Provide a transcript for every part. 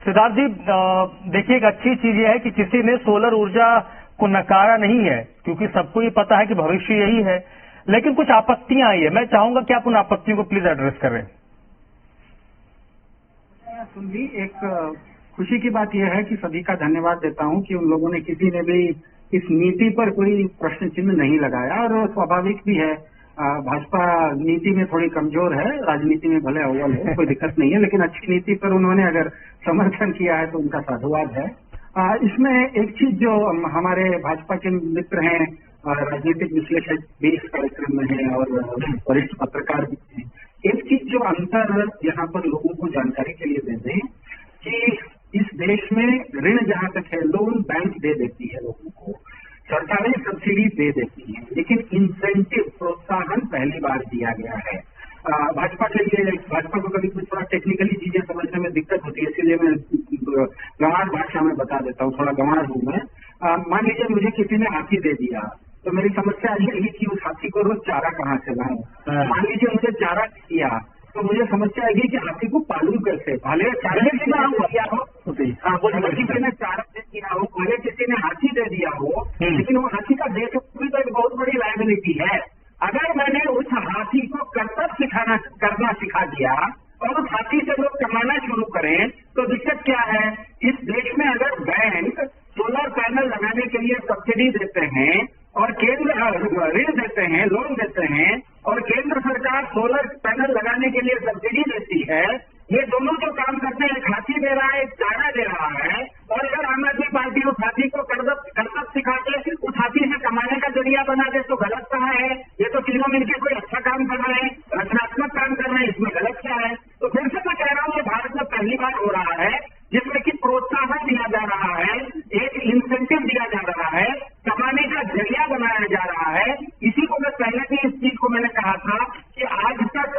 सिद्धार्थ जी, देखिए एक अच्छी चीज यह है कि किसी ने सोलर ऊर्जा को नकारा नहीं है, क्योंकि सबको ये पता है कि भविष्य यही है। लेकिन कुछ आपत्तियां आई है, मैं चाहूंगा कि आप उन आपत्तियों को प्लीज एड्रेस करें। सुनली, एक खुशी की बात यह है कि सभी का धन्यवाद देता हूं कि उन लोगों ने, किसी ने भी इस नीति पर कोई प्रश्न चिन्ह नहीं लगाया, और स्वाभाविक भी है। भाजपा नीति में थोड़ी कमजोर है, राजनीति में भले अव्वल हो, कोई दिक्कत नहीं है, लेकिन अच्छी नीति पर उन्होंने अगर समर्थन किया है तो उनका साधुवाद है। इसमें एक चीज जो हमारे भाजपा के मित्र हैं, राजनीतिक विश्लेषक भी इस कार्यक्रम में है और वरिष्ठ पत्रकार भी हैं, एक चीज जो अंतर यहाँ पर लोगों को जानकारी के लिए दे दें कि इस देश में ऋण जहां तक है, लोन बैंक दे देती है लोगों को, सरकारें सब्सिडी दे देती हैं, लेकिन इंसेंटिव, प्रोत्साहन पहली बार दिया गया है। भाजपा के लिए, भाजपा को कभी कुछ थोड़ा टेक्निकली चीजें समझने में दिक्कत होती है, इसलिए मैं गंवार भाषा में बता देता हूँ, थोड़ा गंवार हूँ मैं। मान लीजिए मुझे किसी ने हाथी दे दिया, तो मेरी समस्या यही कि उस हाथी को रोज चारा कहाँ से लाऊं। मान लीजिए मुझे चारा दिया, तो मुझे समस्या आएगी कि हाथी को पालूं कैसे। भले चारे दिया हो, भले किसी ने चारा दे दिया हो, भले किसी ने हाथी दे दिया हो, लेकिन वो हाथी का देश भी तो एक बहुत बड़ी लायबिलिटी है। अगर मैंने उस हाथी को कर्तव्य करना सिखा दिया और उस हाथी से लोग कमाना शुरू करें, तो दिक्कत क्या है? इस देश में अगर बैंक सोलर पैनल लगाने के लिए सब्सिडी देते हैं और केंद्र ऋण देते हैं, लोन देते हैं, और केंद्र सरकार सोलर पैनल लगाने के लिए सब्सिडी देती है, ये दोनों जो काम करते हैं, एक हाथी दे रहा है, एक चारा दे रहा है, और अगर आम आदमी पार्टी उस हाथी को कर्तव्य सिखा के उस हाथी से कमाने का जरिया बना दे, तो गलत कहाँ है? ये तो तीनों मिलकर कोई अच्छा काम कर रहे हैं, रचनात्मक काम कर रहे हैं, इसमें गलत क्या है? तो फिर से मैं कह रहा हूँ कि भारत में पहली बार हो रहा है जिसमें कि प्रोत्साहन दिया जा रहा है, एक इंसेंटिव दिया जा रहा है, कमाने का जरिया बनाया जा रहा है। इसी को मैं पहले भी, इस चीज को मैंने कहा था कि आज तक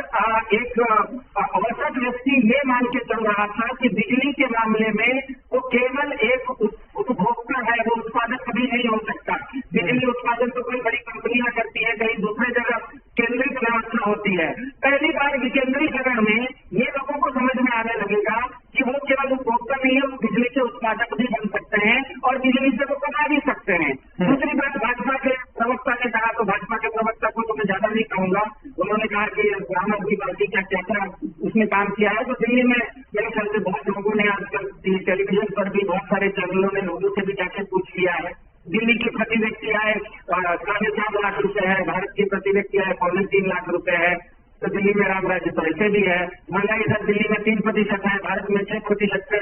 एक औसत व्यक्ति ये मान के चल रहा था कि बिजली के मामले में वो केवल एक उपभोक्ता है, वो उत्पादक कभी नहीं हो सकता। बिजली उत्पादन तो कोई बड़ी कंपनियां करती है, कहीं दूसरे जगह केंद्रित व्यवस्था होती है। पहली बार विकेंद्रीकरण में ये लोगों को समझ में आने लगेगा कि वो केवल उपभोक्ता नहीं है, वो बिजली के उत्पादक भी बन सकते हैं और बिजली से वो कमा भी सकते हैं। दूसरी बात, भाजपा के प्रवक्ता ने कहा, तो भाजपा के प्रवक्ता को तो मैं ज्यादा नहीं कहूंगा, उन्होंने कहा कि आम आदमी पार्टी का क्या उसने काम किया है। तो दिल्ली में मेरे ख्याल से बहुत लोगों ने आजकल टेलीविजन पर भी, बहुत सारे चैनलों ने लोगों से भी जाके पूछ लिया है। दिल्ली की प्रति व्यक्ति आय 4.5 लाख रुपए है, भारत की प्रति व्यक्ति आय 3.25 लाख रुपए है। तो दिल्ली में राम राज्य तो ऐसे भी है। महंगाई इधर दिल्ली में 3% है, भारत में 6%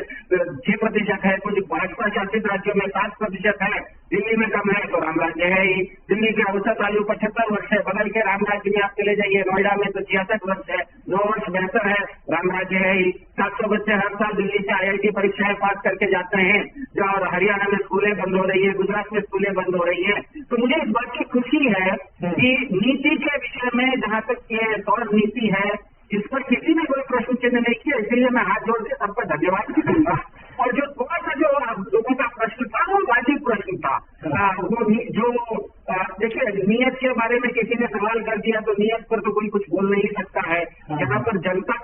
है, कुछ भाजपा शासित राज्यों में 7% है, दिल्ली में कम है, तो राम राज्य है ही। दिल्ली की औसत आयु 75 वर्ष है, बदल के राम राज्य में आप चले जाइए, नोएडा में तो 66 वर्ष है, 9 वर्ष बेहतर है, राम राज्य है ही। 700 बच्चे हर साल दिल्ली से IIT परीक्षाएं पास करके जाते हैं, और हरियाणा में स्कूलें बंद हो रही है, गुजरात में स्कूलें बंद हो रही है। तो मुझे इस बात की खुशी है कि नीति के विषय में जहां तक ये सौर नीति है, इस पर किसी ने कोई प्रश्न चिन्ह नहीं किया, इसलिए मैं हाथ जोड़ के सबका धन्यवाद भी दूंगा। और जो थोड़ा सा जो लोगों का प्रश्न था, वो वाजिब प्रश्न था। वो जो देखिए, नियत के बारे में किसी ने सवाल कर दिया, तो नियत पर तो कोई कुछ बोल नहीं सकता है। यहाँ पर जनता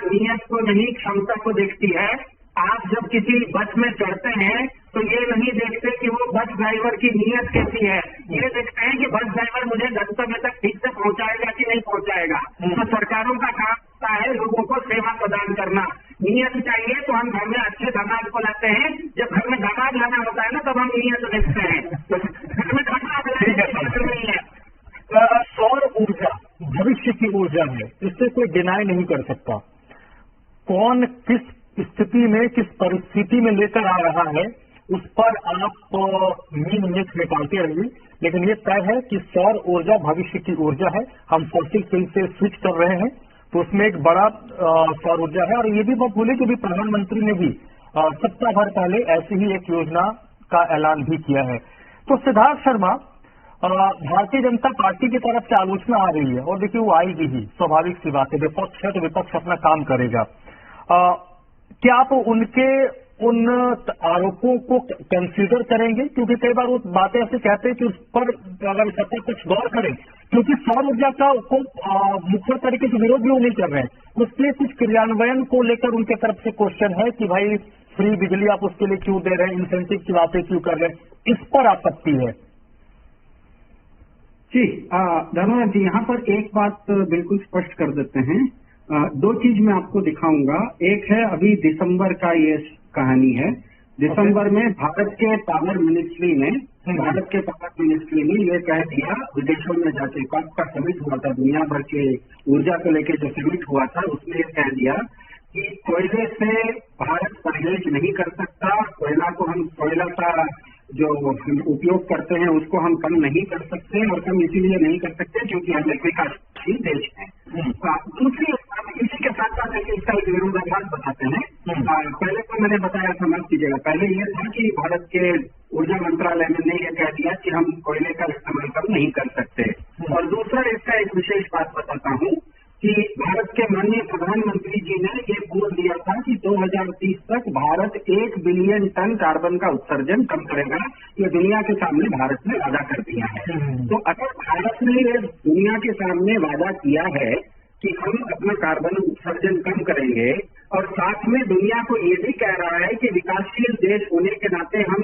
नियत को नहीं, क्षमता को देखती है। आप जब किसी बस में चढ़ते हैं तो ये नहीं देखते कि वो बस ड्राइवर की नीयत कैसी है, ये देखते हैं कि बस ड्राइवर मुझे गंतव्य तक ठीक से पहुंचाएगा कि नहीं पहुंचाएगा। तो सरकारों का काम होता है लोगों को सेवा प्रदान करना। नियत चाहिए तो हम घर में अच्छे दामाद को लाते हैं, जब घर में दामाद लाना होता है ना, तब हम नियत देखते हैं। घर में दामाद नहीं है। सौर ऊर्जा भविष्य की ऊर्जा है, इससे कोई डिनाई नहीं कर सकता। कौन किस स्थिति में, किस परिस्थिति में लेकर आ रहा है, उस पर आप मीन मिथ निकालते रहिए, लेकिन ये तय है कि सौर ऊर्जा भविष्य की ऊर्जा है। हम फॉसिल फ्यूल से स्विच कर रहे हैं, तो उसमें एक बड़ा सौर ऊर्जा है। और ये भी मत भूलिए कि अभी प्रधानमंत्री ने भी सप्ताह भर पहले ऐसी ही एक योजना का ऐलान भी किया है। तो सिद्धार्थ शर्मा, भारतीय जनता पार्टी की तरफ से आलोचना आ रही है, और देखिए वो आएगी ही, स्वाभाविक सी बात है, विपक्ष है तो विपक्ष अपना काम करेगा। क्या आप उनके उन आरोपों को कंसीडर करेंगे? क्योंकि कई बार वो बातें ऐसे कहते हैं कि उस पर अगर सत्ता कुछ गौर करें, क्योंकि सौर ऊर्जा का को मुख्य तरीके से विरोध भी वो नहीं कर रहे हैं, उसके कुछ क्रियान्वयन को लेकर उनके तरफ से क्वेश्चन है कि भाई फ्री बिजली आप उसके लिए क्यों दे रहे हैं, इंसेंटिव की बातें क्यों कर रहे हैं, इस पर आपत्ति है? जी धन्यवाद जी। यहाँ पर एक बात बिल्कुल स्पष्ट कर देते हैं। दो चीज मैं आपको दिखाऊंगा। एक है अभी दिसंबर का ये कहानी है। दिसंबर में भारत के पावर मिनिस्ट्री ने ये कह दिया, विदेशों में जाके कॉप का समिट हुआ था, दुनिया भर के ऊर्जा को लेकर जो समिट हुआ था, उसमें ये कह दिया कि कोयले से भारत परहेज नहीं कर सकता। कोयला को हम कोयला का जो उपयोग करते हैं उसको हम कम नहीं कर सकते, और कम इसीलिए नहीं कर सकते क्योंकि हम एक विकासशील देश हैं। दूसरी इसी के साथ साथ इसका एक विरोधाभास बताते हैं। पहले तो मैंने बताया था, माफ कीजिएगा, पहले ये था कि भारत के ऊर्जा मंत्रालय ने यह कह दिया कि हम कोयले का इस्तेमाल कम नहीं कर सकते। और दूसरा इसका एक विशेष बात बताता हूँ कि भारत के माननीय प्रधानमंत्री जी ने ये बोल दिया था कि 2030 तक भारत 1 बिलियन टन कार्बन का उत्सर्जन कम करेगा। ये दुनिया के सामने भारत ने वादा कर दिया है। तो अगर भारत ने ये दुनिया के सामने वादा किया है कि हम अपना कार्बन उत्सर्जन कम करेंगे, और साथ में दुनिया को ये भी कह रहा है कि विकासशील देश होने के नाते हम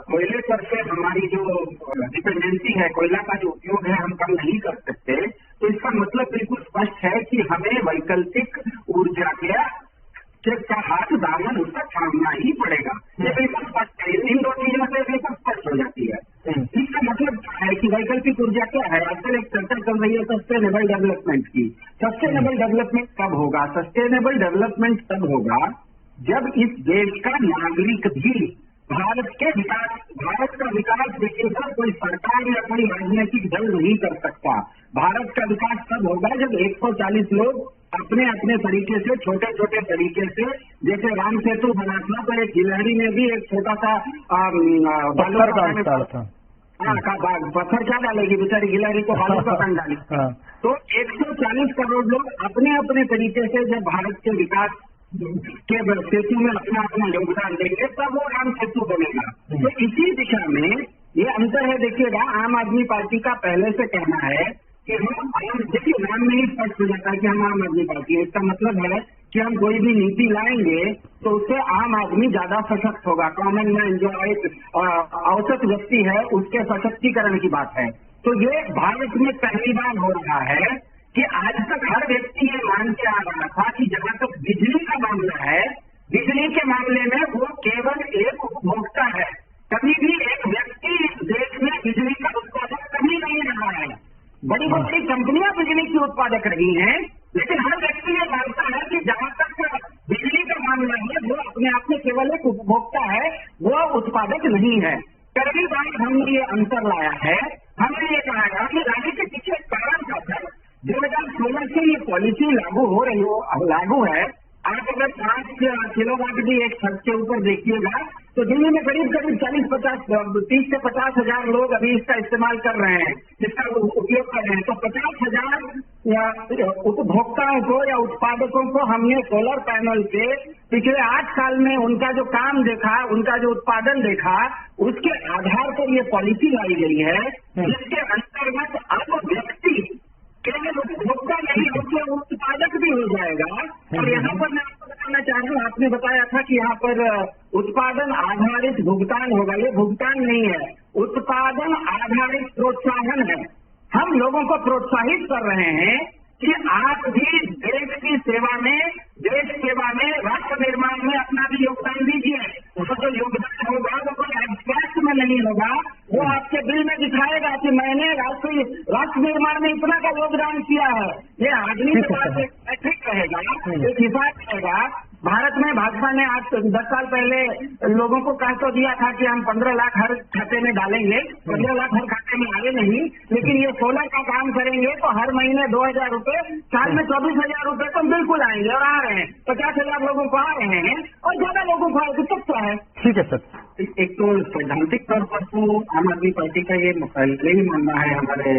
कोयले पर से हमारी जो डिपेंडेंसी है, कोयला का जो उपयोग है, हम कम नहीं कर सकते, तो इसका मतलब बिल्कुल स्पष्ट है कि हमें वैकल्पिक ऊर्जा का हाथ दामन उसका थामना ही पड़ेगा। ये बिल्कुल स्पष्ट है। इन दो चीजों से बिल्कुल स्पष्ट हो जाती है। इसका मतलब क्या है कि वैकल्पिक ऊर्जा क्या है? आजकल एक चर्चा चल रही है सस्टेनेबल डेवलपमेंट की। सस्टेनेबल डेवलपमेंट कब होगा? सस्टेनेबल डेवलपमेंट तब होगा जब इस देश का नागरिक भी भारत का विकास देखिए सर, कोई सरकार या कोई राजनीतिक दल नहीं कर सकता। भारत का विकास तब होगा जब 140 लोग अपने अपने तरीके से, छोटे छोटे तरीके से, जैसे राम सेतु बना था तो एक गिलहरी में भी एक छोटा सा पत्थर क्या डालेगी बेचारी गिलहरी को, बालू का कण डाली। तो 140 करोड़ लोग अपने अपने तरीके से जब भारत के विकास के सेतु में अपना अपना योगदान देंगे तब वो राम सेतु बनेगा। तो इसी दिशा में ये अंतर है। देखिएगा, आम आदमी पार्टी का पहले से कहना है कि हम देखिए नाम में ही स्पष्ट हो जाता है कि हम आम आदमी पार्टी है। इसका मतलब है कि हम कोई भी नीति लाएंगे तो उससे आम आदमी ज्यादा सशक्त होगा। कॉमन मैन जो एक औसत व्यक्ति है उसके सशक्तिकरण की बात है। तो ये भारत में पहली बार हो रहा है कि आज तक हर व्यक्ति ये मान के आ रहा था कि जहां तक बिजली का मामला है, बिजली के मामले में वो केवल एक उपभोक्ता है। कभी भी एक व्यक्ति इस देश में बिजली का उत्पादक कभी नहीं रहा है। बड़ी बड़ी कंपनियां बिजली की उत्पादक रही हैं, लेकिन हर व्यक्ति ये मानता है कि जहां तक बिजली का मामला है वो अपने आप में केवल एक उपभोक्ता है, वो उत्पादक नहीं है। पहली बार हमने ये अंतर लाया है। हमने ये कहा था कि राज्य के पीछे कारण का था। 2016 से ये पॉलिसी लागू है। आप अगर 5 किलोवाट भी एक छत के ऊपर देखिएगा तो दिल्ली में करीब 30 से 50 हजार लोग अभी इसका इस्तेमाल कर रहे हैं, इसका उपयोग कर रहे हैं। तो 50,000 उपभोक्ताओं को या उत्पादकों को हमने सोलर पैनल के पिछले 8 साल में उनका जो काम देखा, उनका जो उत्पादन देखा, उसके आधार पर ये पॉलिसी लाई गई है, जिसके अंतर्गत अब व्यक्ति केवल उपभोक्ता नहीं होकर उत्पादक भी हो जाएगा। और यहाँ पर मैं आपको बताना चाह रहा हूँ, आपने बताया था कि यहाँ पर उत्पादन आधारित भुगतान होगा। ये भुगतान नहीं है, उत्पादन आधारित प्रोत्साहन है। हम लोगों को प्रोत्साहित कर रहे हैं कि आप भी देश की सेवा में, देश सेवा में, राष्ट्र निर्माण में अपना भी योगदान दीजिए। उसका जो योगदान होगा वो कोई एब्स्ट्रैक्ट में नहीं होगा, वो आपके बिल में दिखाएगा कि मैंने राष्ट्र निर्माण में इतना का योगदान किया है। ये आदमी के पास एक मैट्रिक रहेगा, एक हिसाब रहेगा। भारत में भाजपा ने आज 10 साल पहले लोगों को कह तो दिया था कि हम 15 लाख हर खाते में डालेंगे। 15 लाख हर खाते में आए नहीं, लेकिन ये सोलर का काम करेंगे तो हर महीने 2,000 रुपए, साल में 24,000 रुपए तो बिल्कुल आएंगे, और आ रहे हैं। 50,000 लोगों को आ रहे हैं और ज्यादा लोगों को आए तो क्या है। ठीक है सर। एक तो सैद्धांतिक तौर पर तो आम आदमी पार्टी का ये पहले ही मानना है, हमारे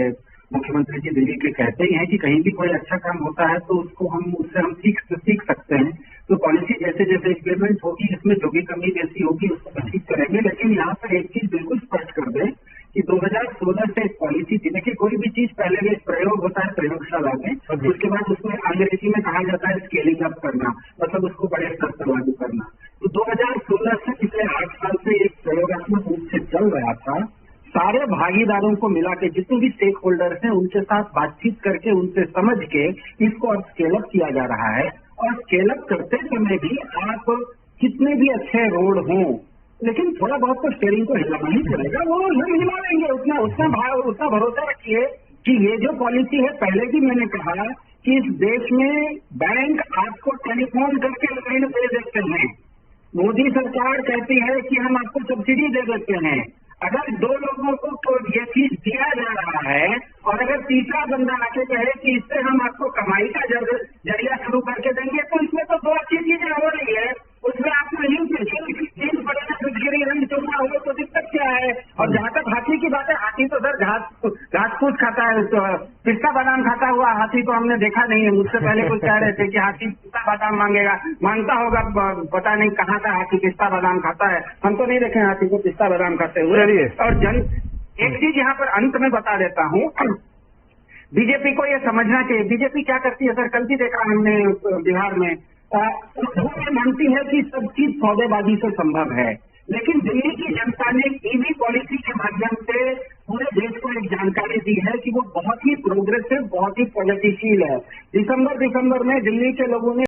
मुख्यमंत्री जी दिल्ली के कहते ही हैं कि कहीं भी कोई अच्छा काम होता है तो उससे हम सीख सकते हैं। तो पॉलिसी जैसे जैसे इम्प्लीमेंट होगी, इसमें जो भी कमी बेसी होगी उसको ठीक करेंगे। लेकिन यहाँ पर एक चीज बिल्कुल स्पष्ट कर दें कि 2016 से पॉलिसी थी। देखिए, कोई भी चीज पहले भी प्रयोग होता है प्रयोगशाला में, उसके बाद उसमें अंग्रेजी में कहा जाता है स्केलिंग अप करना, मतलब उसको बड़े स्तर पर लागू करना। तो भागीदारों को मिला के जितने भी स्टेक होल्डर्स हैं उनके साथ बातचीत करके उनसे समझ के इसको अब स्केल अप किया जा रहा है। और स्केल अप करते समय भी आप कितने भी अच्छे रोड हों, लेकिन थोड़ा बहुत तो स्टीयरिंग को हिलाना ही पड़ेगा। वो हम हिला लेंगे, उतना भरोसा रखिए कि ये जो पॉलिसी है, पहले भी मैंने कहा कि इस देश में बैंक आपको टेलीफोन करके ऋण दे देते हैं। मोदी सरकार कहती है कि हम आपको सब्सिडी दे देते हैं। अगर दो लोगों को तो ये चीज दिया जा रहा है और अगर तीसरा बंदा आके कहे कि इससे हम आपको कमाई का जरिया शुरू करके देंगे, तो इसमें तो दो अच्छी चीजें हो रही है। उसमें आपको जींस पड़ेगा, फिटगिरी रंग चुनना हो तो दिक्कत क्या है। और जहां तक हाथी की बात है, हाथी तो सर घास फूस खाता है, तो पिस्ता बादाम खाता हुआ हाथी तो हमने देखा नहीं है। मुझसे पहले कुछ कह रहे थे कि हाथी पिस्ता बादाम मांगता होगा, पता नहीं कहाँ का हाथी पिस्ता बादाम खाता है। हम तो नहीं देखे हाथी को पिस्ता बादाम खाते हुए। और एक चीज यहाँ पर अंत में बता देता हूँ, बीजेपी को ये समझना चाहिए। बीजेपी क्या करती है सर, कल भी देखा हमने बिहार में, वो मानती है कि सब चीज सौदेबाजी से संभव है, लेकिन दिल्ली की जनता ने ईवी पॉलिसी के माध्यम से पूरे देश को एक जानकारी दी है कि वो बहुत ही प्रोग्रेसिव, बहुत ही प्रगतिशील है। दिसंबर में दिल्ली के लोगों ने